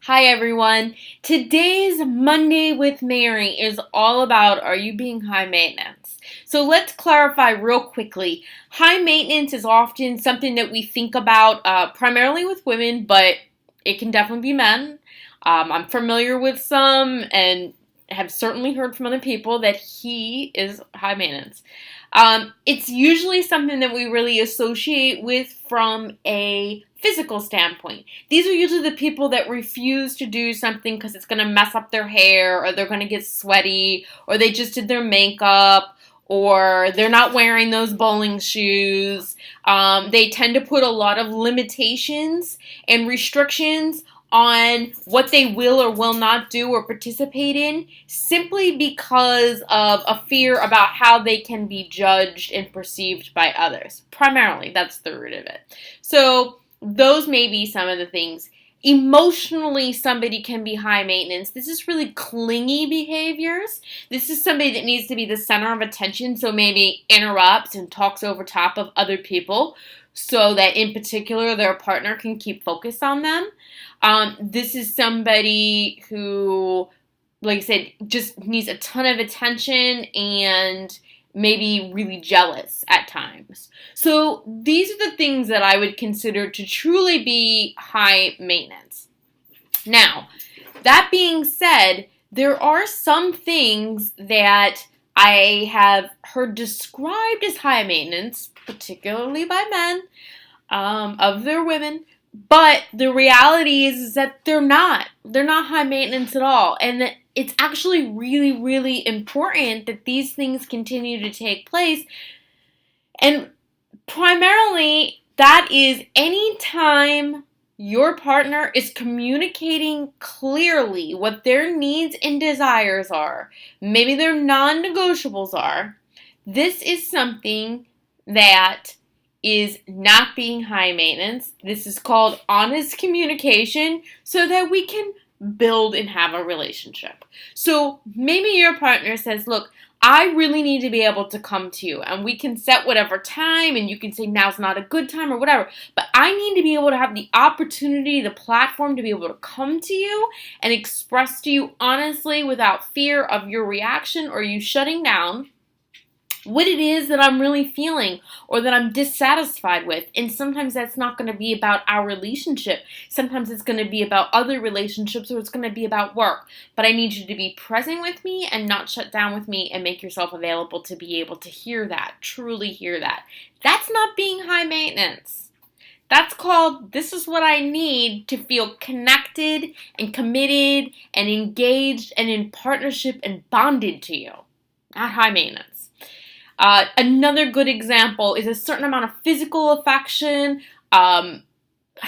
Hi everyone. Today's Monday with Mary is all about, are you being high maintenance? So let's clarify real quickly. High maintenance is often something that we think about primarily with women, but it can definitely be men. I'm familiar with some and have certainly heard from other people that he is high maintenance. It's usually something that we really associate with from a physical standpoint. These are usually the people that refuse to do something because it's going to mess up their hair, or they're going to get sweaty, or they just did their makeup, or they're not wearing those bowling shoes. They tend to put a lot of limitations and restrictions on what they will or will not do or participate in, simply because of a fear about how they can be judged and perceived by others. Primarily, that's the root of it. So those may be some of the things. Emotionally, somebody can be high maintenance. This is really clingy behaviors. This is somebody that needs to be the center of attention, so maybe interrupts and talks over top of other people so that in particular their partner can keep focus on them. This is somebody who, like I said, just needs a ton of attention and maybe really jealous at times. So these are the things that I would consider to truly be high maintenance. Now, that being said, there are some things that I have heard described as high maintenance, particularly by men, of their women. But the reality is that they're not. They're not high maintenance at all. And it's actually really, really important that these things continue to take place. And primarily, that is anytime your partner is communicating clearly what their needs and desires are, maybe their non-negotiables are, this is something that is not being high maintenance. This is called honest communication so that we can build and have a relationship. So maybe your partner says, look, I really need to be able to come to you, and we can set whatever time, and you can say now's not a good time or whatever, but I need to be able to have the opportunity, the platform to be able to come to you and express to you honestly without fear of your reaction or you shutting down what it is that I'm really feeling or that I'm dissatisfied with. And sometimes that's not going to be about our relationship. Sometimes it's going to be about other relationships, or it's going to be about work. But I need you to be present with me and not shut down with me, and make yourself available to be able to hear that, truly hear that. That's not being high maintenance. That's called, this is what I need to feel connected and committed and engaged and in partnership and bonded to you. Not high maintenance. Another good example is a certain amount of physical affection, how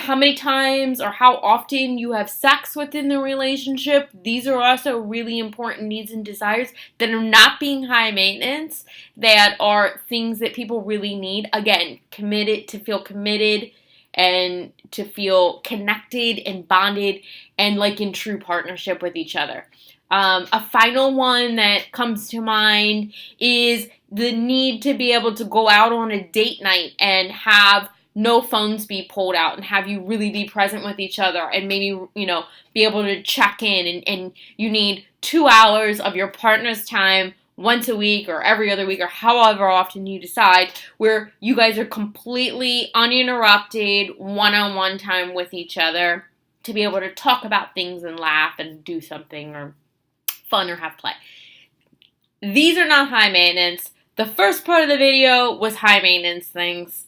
many times or how often you have sex within the relationship. These are also really important needs and desires that are not being high maintenance, that are things that people really need. Again, committed, to feel committed and to feel connected and bonded and like in true partnership with each other. A final one that comes to mind is the need to be able to go out on a date night and have no phones be pulled out and have you really be present with each other and maybe, be able to check in and you need 2 hours of your partner's time once a week or every other week or however often you decide, where you guys are completely uninterrupted one-on-one time with each other to be able to talk about things and laugh and do something or fun or have play. These are not high maintenance. The first part of the video was high maintenance things.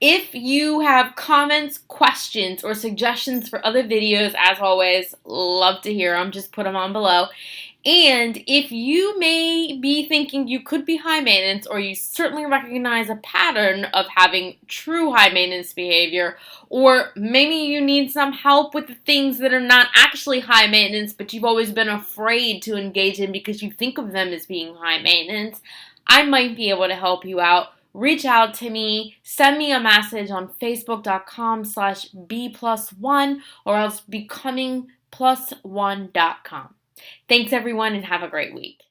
If you have comments, questions, or suggestions for other videos, as always, love to hear them. Just put them on below. And if you may be thinking you could be high maintenance, or you certainly recognize a pattern of having true high maintenance behavior, or maybe you need some help with the things that are not actually high maintenance, but you've always been afraid to engage in because you think of them as being high maintenance, I might be able to help you out. Reach out to me, send me a message on facebook.com/b+1 or else becomingplus1.com. Thanks everyone and have a great week.